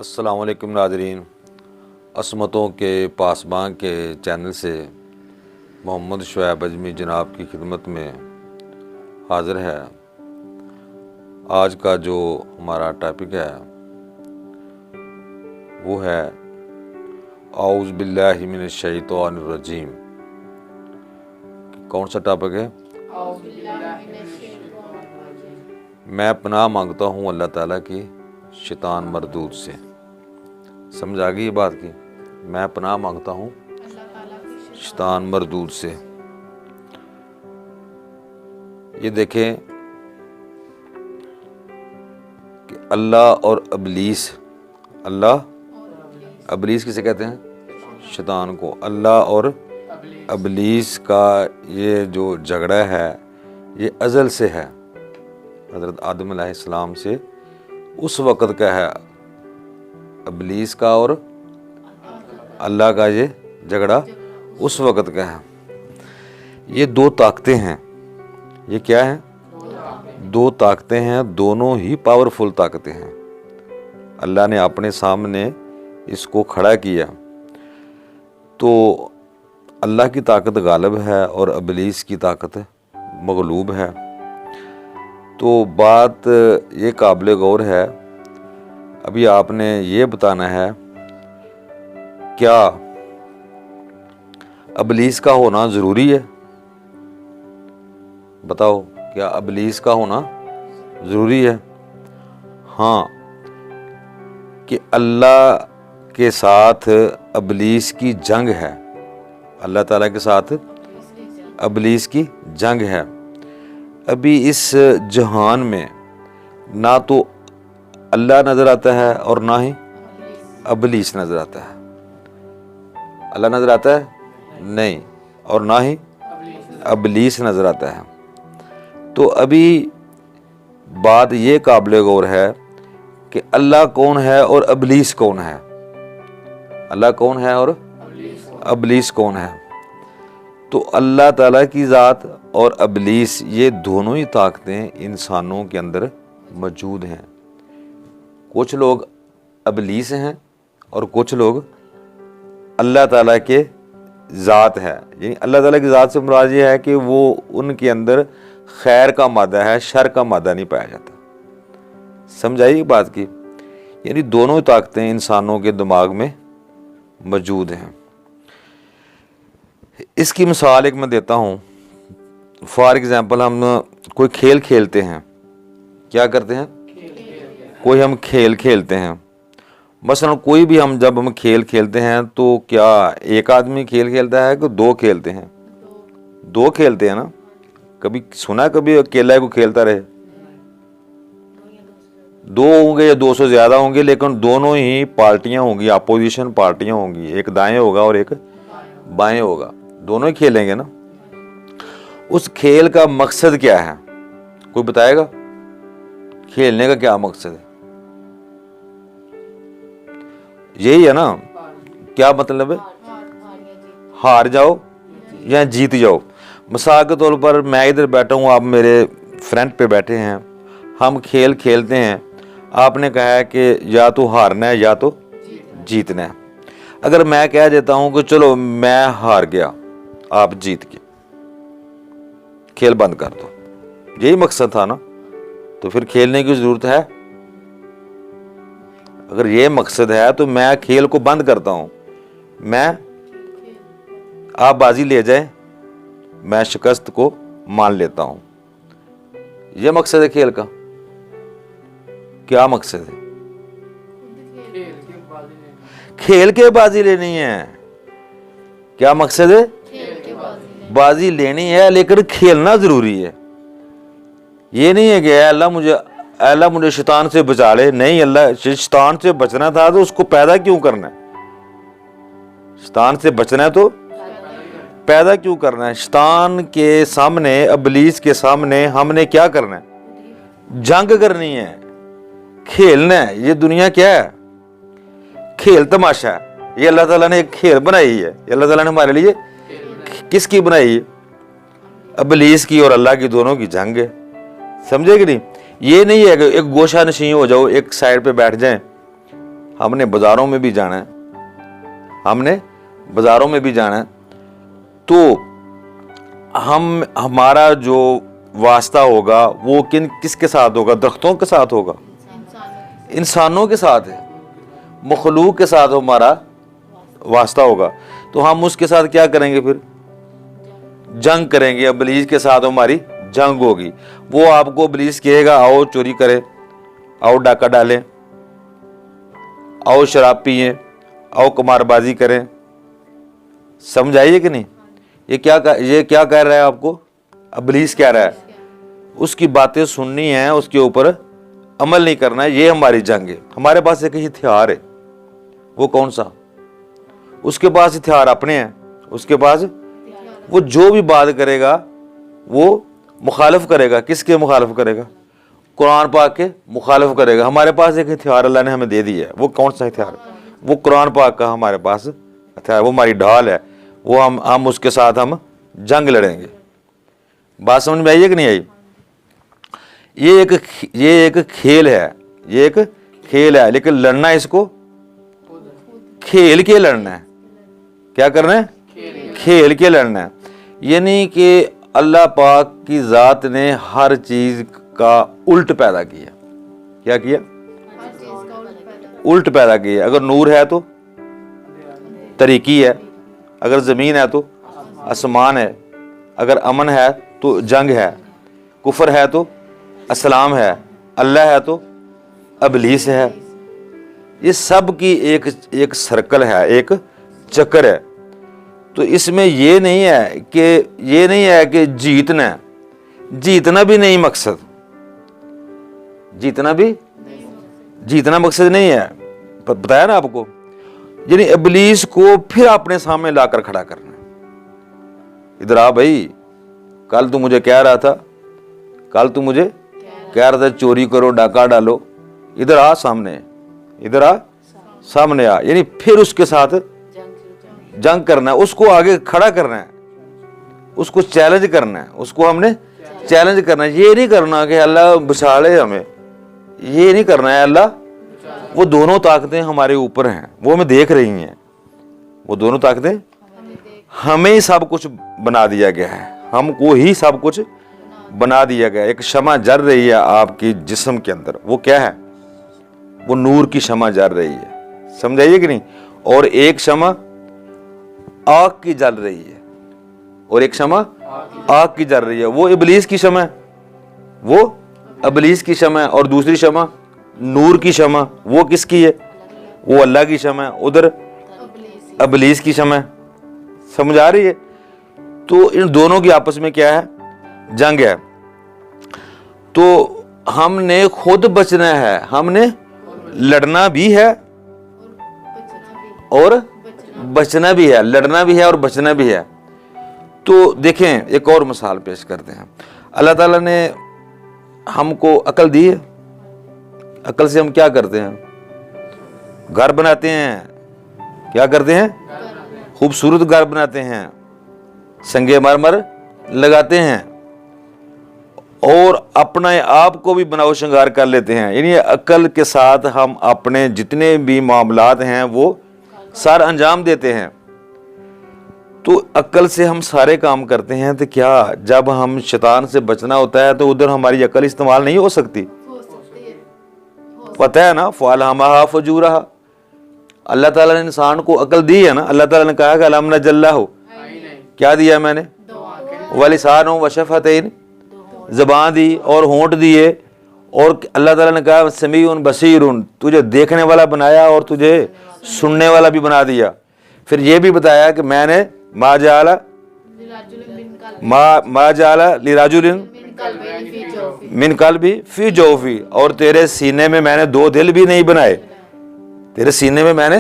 अस्सलाम वालेकुम नाज़रीन, असमतों के पासबां के चैनल से मोहम्मद शुएब अजमी जनाब की खिदमत में हाज़िर है। आज का जो हमारा टॉपिक है वो है औज़ु बिल्लाहि मिनश शैतानिर रजीम। कौन सा टॉपिक है? मैं पनाह मांगता हूँ अल्लाह ताला की शैतान मरदूद से। समझ आ गई ये बात की? मैं पनाह मांगता हूँ शैतान मरदूद से। ये देखें कि अल्लाह और इब्लीस, अल्लाह इब्लीस किसे कहते हैं? शैतान को। अल्लाह और इब्लीस का ये जो झगड़ा है ये अज़ल से है, हज़रत आदम अलैहिस्सलाम से उस वक़्त का है। इब्लीस का और अल्लाह का ये झगड़ा उस वक़्त का है। ये दो ताकतें हैं। ये क्या है? दो ताकतें हैं, दोनों ही पावरफुल ताकतें हैं। अल्लाह ने अपने सामने इसको खड़ा किया तो अल्लाह की ताकत गालिब है और इब्लीस की ताकत मगलूब है। तो बात ये काबिल गौर है। अभी आपने ये बताना है क्या इब्लीस का होना ज़रूरी है? बताओ, क्या इब्लीस का होना ज़रूरी है? हाँ, कि अल्लाह के साथ इब्लीस की जंग है। अल्लाह ताला के साथ इब्लीस की जंग है। अभी इस जहान में ना तो अल्लाह नज़र आता है और ना ही इब्लीस नज़र आता है। अल्लाह नज़र आता है? नहीं। और ना ही इब्लीस नज़र आता है। तो अभी बात ये काबिल गौर है कि अल्लाह कौन है और इब्लीस कौन है। अल्लाह कौन है और इब्लीस कौन है? तो अल्लाह ताला की ज़ात और इब्लीस ये दोनों ही ताकतें इंसानों के अंदर मौजूद हैं। कुछ लोग इब्लीस हैं और कुछ लोग अल्लाह ताला के ज़ात है। यानी अल्लाह ताला की ज़ात से मुराद ये है कि वो उनके अंदर खैर का मादा है, शर का मादा नहीं पाया जाता। समझाइए बात की? यानी दोनों ताकतें इंसानों के दिमाग में मौजूद हैं। इसकी मिसाल एक मैं देता हूँ। फॉर एग्ज़ाम्पल, हम कोई खेल खेलते हैं। क्या करते हैं? कोई हम खेल खेलते हैं। मसलन कोई भी जब हम खेल खेलते हैं तो क्या एक आदमी खेल खेलता है कि दो खेलते हैं? दो खेलते हैं ना। कभी सुना कभी अकेला को खेलता रहे? दो होंगे या 200 ज़्यादा होंगे, लेकिन दोनों ही पार्टियां होंगी, अपोजिशन पार्टियां होंगी। एक दाएं होगा और एक बाएं होगा, दोनों ही खेलेंगे ना। उस खेल का मकसद क्या है? कोई बताएगा? खेलने का क्या मकसद है? यही है ना। क्या मतलब है? हार जाओ या जीत जाओ। मिसाल के तौर पर मैं इधर बैठा हूँ, आप मेरे फ्रंट पे बैठे हैं, हम खेल खेलते हैं। आपने कहा है कि या तो हारना है या तो जीतना है। अगर मैं कह देता हूँ कि चलो मैं हार गया, आप जीत गए, खेल बंद कर दो, यही मकसद था ना। तो फिर खेलने की जरूरत है? अगर ये मकसद है तो मैं खेल को बंद करता हूं। आप बाजी ले जाए, मैं शिकस्त को मान लेता हूं। ये मकसद है खेल का? क्या मकसद है? खेल के बाजी लेनी है। क्या मकसद है? बाजी लेनी है, लेकिन खेलना जरूरी है। ये नहीं है कि अल्लाह मुझे शैतान से बचा ले। नहीं, अल्लाह शैतान से बचना था तो उसको पैदा क्यों करना है? शैतान से बचना है तो पैदा क्यों करना है? शैतान के सामने, इब्लीस के सामने हमने क्या करना है? जंग करनी है, खेलना है। ये दुनिया क्या है? खेल तमाशा है। ये अल्लाह ताला ने एक खेल बनाई है। ये अल्लाह ताला ने हमारे लिए किसकी बनाई है? इब्लीस की और अल्लाह की, दोनों की जंग है। समझे कि नहीं? ये नहीं है कि एक गोशा नशीं हो जाओ, एक साइड पे बैठ जाएं, हमने बाज़ारों में भी जाना है, हमने बाज़ारों में भी जाना है, तो हमारा जो वास्ता होगा वो किसके साथ होगा? दरख्तों के साथ होगा, इंसानों के साथ है, मखलूक के साथ हमारा वास्ता होगा। तो हम उसके साथ क्या करेंगे? फिर जंग करेंगे, इब्लीस के साथ हमारी जंग होगी। वो आपको इब्लीस कहेगा आओ चोरी करें, आओ डाका डालें, आओ शराब पिए, आओ कुमारबाजी करें। समझ आइए कि नहीं? ये क्या कह रहा है आपको? इब्लीस कह रहा है उसकी बातें सुननी है, उसके ऊपर अमल नहीं करना है। ये हमारी जंग है। हमारे पास एक हथियार है, वो कौन सा? उसके पास हथियार अपने हैं, उसके पास वो जो भी बात करेगा वो मुखालिफ करेगा। किसके मुखालिफ करेगा? कुरान पाक के मुखालिफ करेगा। हमारे पास एक हथियार अल्लाह ने हमें दे दिया है। वो कौन सा हथियार? वो कुरान पाक का हमारे पास हथियार, वो हमारी ढाल है। वो हम उसके साथ हम जंग लड़ेंगे। बात समझ में आई है कि नहीं आई? ये एक खेल है, ये एक खेल है, लेकिन लड़ना इसको खेल के लड़ना है। क्या करना है? खेल के लड़ना है। यानी कि अल्लाह पाक की ज़ात ने हर चीज़ का उल्ट पैदा किया। क्या किया? उल्ट पैदा किया। अगर नूर है तो तरीकी है, अगर ज़मीन है तो आसमान है, अगर अमन है तो जंग है, कुफर है तो अस्सलाम है, अल्लाह है तो इब्लीस है। ये सब की एक सर्कल है, एक चक्कर है। तो इसमें ये नहीं है कि जीतना भी नहीं मकसद, जीतना मकसद नहीं है। बताया ना आपको, यानी इब्लीस को फिर अपने सामने लाकर खड़ा करना। इधर आ भाई, कल तू मुझे कह रहा था, चोरी करो, डाका डालो, इधर आ सामने, सामने आ। यानी फिर उसके साथ जंग करना है, उसको आगे खड़ा करना है, उसको चैलेंज करना है, उसको हमने चैलेंज करना है। ये नहीं करना कि अल्लाह बचा ले हमें, ये नहीं करना है। अल्लाह, वो दोनों ताकतें हमारे ऊपर हैं, वो हमें देख रही हैं। वो दोनों ताकतें हमें ही सब कुछ बना दिया गया है, हमको ही सब कुछ बना दिया गया है। एक शमा जल रही है आपकी जिस्म के अंदर, वो क्या है? वो नूर की शमा जल रही है। समझाइए कि नहीं? और एक शमा आग की जल रही है, और एक शमा आग की जल रही है। वो इब्लीस की शमा है, वो इब्लीस की शमा है। और दूसरी शमा नूर की शमा, वो किसकी है? वो अल्लाह की शमा है। उधर इब्लीस की शमा है। समझ आ रही है? तो इन दोनों की आपस में क्या है? जंग है। तो हमने खुद बचना है, हमने लड़ना भी है और बचना भी है, लड़ना भी है और बचना भी है। तो देखें, एक और मिसाल पेश करते हैं। अल्लाह ताला ने हमको अकल दी है। अकल से हम क्या करते हैं? घर बनाते हैं। क्या करते हैं? खूबसूरत घर बनाते हैं, संगे मरमर लगाते हैं, और अपने आप को भी बनाओ श्रृंगार कर लेते हैं। यानी अकल के साथ हम अपने जितने भी मामलात हैं वो सारा अंजाम देते हैं। तो अकल से हम सारे काम करते हैं। तो क्या जब हम शैतान से बचना होता है तो उधर हमारी अकल इस्तेमाल नहीं हो सकती? पता है ना, फ़अल्हमहा फ़ुजूरहा। अल्लाह ताला ने इंसान को अकल दी है ना। अल्लाह ताला ने कहा कि अलम नजल्लहु, क्या दिया मैंने? वलिसान व शफ़तैन, ज़बान दी और होंठ दिए। और अल्लाह ताला ने कहा समीउन बसीरुन, तुझे देखने वाला बनाया और तुझे सुनने वाला भी बना दिया। फिर ये भी बताया कि मैंने मा जाला लिराजुलिन मिन कल्बी फी जौफी, और तेरे सीने में मैंने दो दिल भी नहीं बनाए। तेरे सीने में मैंने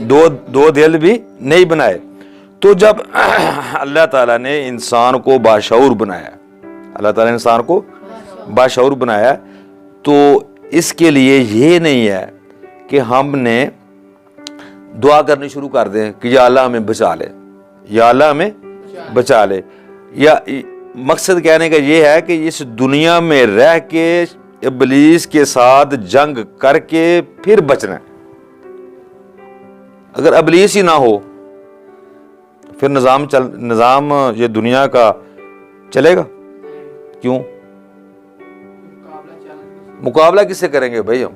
दो दिल भी नहीं बनाए। तो जब अल्लाह ताला ने इंसान को बाशऊर बनाया, अल्लाह ताला ने इंसान को बाशऊर बनाया, तो इसके लिए ये नहीं है कि हमने दुआ करनी शुरू कर दें कि या अल्लाह हमें बचा ले, या अल्लाह हमें बचा ले। या मकसद कहने का ये है कि इस दुनिया में रह के इब्लीस के साथ जंग करके फिर बचना है। अगर इब्लीस ही ना हो फिर निज़ाम ये दुनिया का चलेगा? क्यों? मुकाबला किससे करेंगे भाई? हम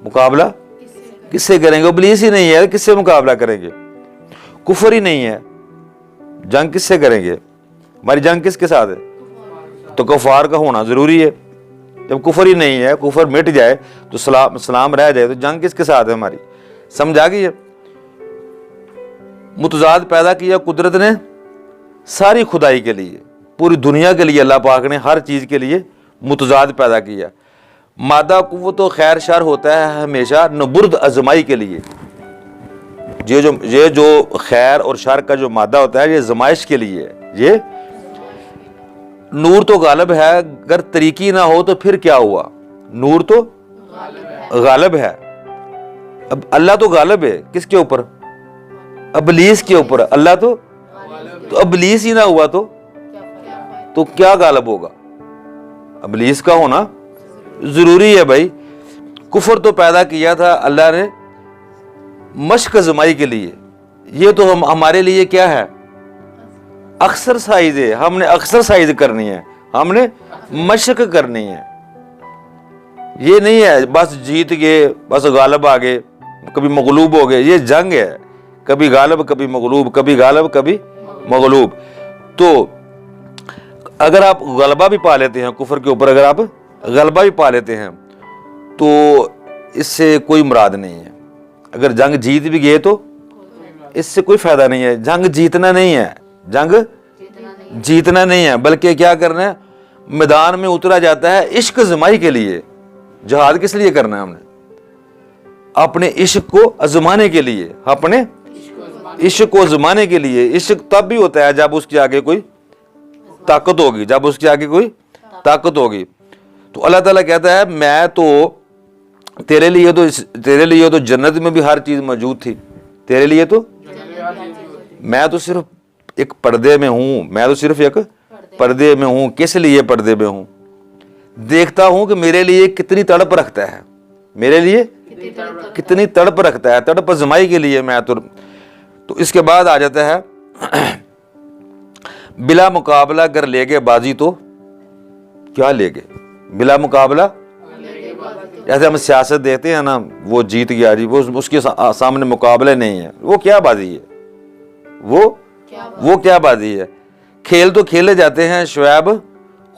मुकाबला किससे करेंगे? इब्लीस ही नहीं है, किससे मुकाबला करेंगे? कुफर ही नहीं है, जंग किससे करेंगे? हमारी जंग किसके साथ है? तो कुफार का होना जरूरी है। जब कुफर ही नहीं है, कुफर मिट जाए तो सलाम रह जाए, तो जंग किसके साथ है हमारी? समझ आ गई है? मुतजाद पैदा किया कुदरत ने सारी खुदाई के लिए, पूरी दुनिया के लिए। अल्लाह पाक ने हर चीज के लिए मुतजाद पैदा किया। मादा कुव्वत तो खैर शर होता है हमेशा नबुर्द आजमाई के लिए। ये जो खैर और शर का जो मादा होता है ये जमाइश के लिए है। ये नूर तो गालिब है, अगर तरीकी ना हो तो फिर क्या हुआ? नूर तो गालिब है। अब अल्लाह तो गालिब है किसके ऊपर? इब्लीस के ऊपर। अल्लाह तो इब्लीस ही ना हुआ तो क्या गालिब होगा? इब्लीस का होना जरूरी है भाई। कुफर तो पैदा किया था अल्लाह ने मश्क आजमाई के लिए। ये तो हमारे लिए क्या है? एक्सरसाइज है। हमने एक्सरसाइज करनी है, हमने मशक करनी है। ये नहीं है बस जीत गए, बस गालिब आ गए, कभी मगलूब हो गए। ये जंग है, कभी गालिब कभी मगलूब, कभी गालिब कभी मगलूब। तो अगर आप गलबा भी पा लेते हैं कुफर के ऊपर, अगर आप गलबा भी पा लेते हैं तो इससे कोई मुराद नहीं है। अगर जंग जीत भी गए तो इससे कोई फायदा नहीं है। जंग जीतना नहीं है, जंग जीतना नहीं है, बल्कि क्या करना है? मैदान में उतरा जाता है इश्क जमाई के लिए। जिहाद किस लिए करना है? हमने अपने इश्क को आजमाने के लिए, अपने इश्क को आजमाने के लिए। इश्क तब भी होता है जब उसके आगे कोई ताकत होगी, जब उसके आगे कोई ताकत होगी। तो अल्लाह ताला कहता है मैं तो तेरे लिए तो जन्नत में भी हर चीज मौजूद थी। तेरे लिए तो मैं तो सिर्फ एक पर्दे में हूं, मैं तो सिर्फ एक पर्दे में हूं। किस लिए पर्दे में हूं? देखता हूं कि मेरे लिए कितनी तड़प रखता है, मेरे लिए कितनी तड़प रखता है, तड़प आजमाई के लिए मैं तो इसके बाद आ जाता है बिला मुकाबला अगर ले गए बाजी तो क्या ले गए? बिला मुकाबला। जैसे हम सियासत देखते हैं ना, वो जीत गया जी, वो उसके सामने मुकाबले नहीं है, वो क्या बाजी है? वो क्या बाजी है? खेल तो खेले जाते हैं शुएब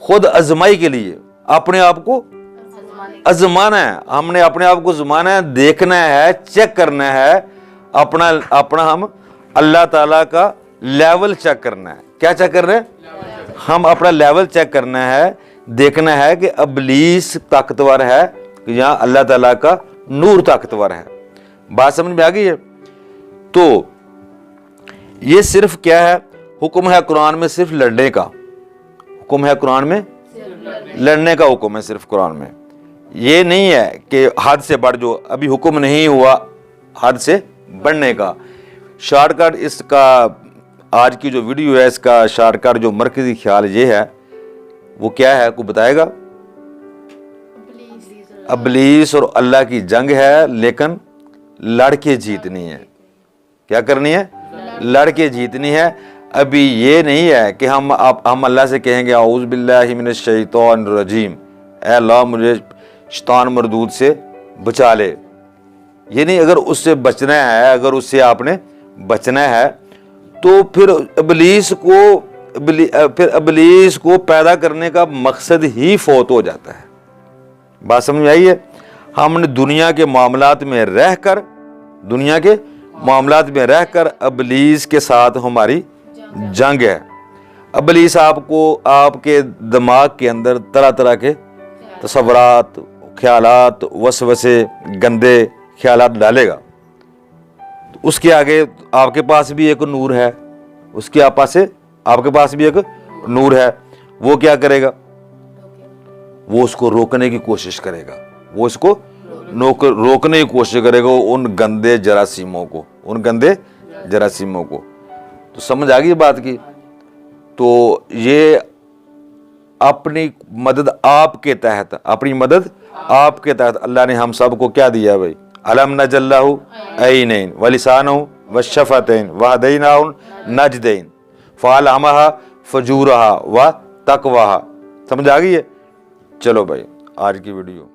खुद आजमाई के लिए, अपने आप को आजमाना है। हमने अपने आप को आजमाना है, देखना है, चेक करना है अपना हम अल्लाह ताला का लेवल चेक करना है। क्या चेक करना है? हम अपना लेवल चेक करना है, देखना है कि इब्लीस ताकतवर है या अल्लाह ताला का नूर ताकतवर है। बात समझ में आ गई है? तो ये सिर्फ क्या है? हुक्म है कुरान में सिर्फ लड़ने का। हुक्म है कुरान में लड़ने का, हुक्म है सिर्फ कुरान में। ये नहीं है कि हद से बढ़, जो अभी हुक्म नहीं हुआ हद से बढ़ने का। शॉर्टकट इसका आज की जो वीडियो है, इसका शॉर्टकट जो मरकजी ख्याल ये है, वो क्या है? कोई बताएगा? इब्लीस और अल्लाह की जंग है, लेकिन लड़के जीतनी है। क्या करनी है? लड़के जीतनी है। अभी ये नहीं है कि हम अल्लाह से कहेंगे औज़ु बिल्लाहि मिनश शैतानिर रजीम, ऐ अल्लाह मुझे शैतान मरदूद से बचा ले। ये नहीं। अगर उससे बचना है, अगर उससे आपने बचना है तो फिर इब्लीस को पैदा करने का मकसद ही फौत हो जाता है। बात समझ में आई है? हमने दुनिया के मामलात में रहकर इब्लीस के साथ हमारी जंग है। इब्लीस आपको आपके दिमाग के अंदर तरह तरह के तसव्वुरात, ख्यालात, वसवसे, गंदे ख्यालात डालेगा। तो उसके आगे आपके पास भी एक नूर है, आपके पास भी एक नूर है। वो क्या करेगा? वो उसको रोकने की कोशिश करेगा, वो इसको रोकने की कोशिश करेगा, उन गंदे जरासीमों को। तो समझ आ गई बात की? तो ये अपनी मदद आपके तहत अल्लाह ने हम सबको क्या दिया भाई? अलम नजल्लहु ऐनैन व लिसानहु व शफतैन व हदैनाहु नजदैन फ़अल्हमहा फजूरहा व तक़वाहा। समझ आ गई है? चलो भाई आज की वीडियो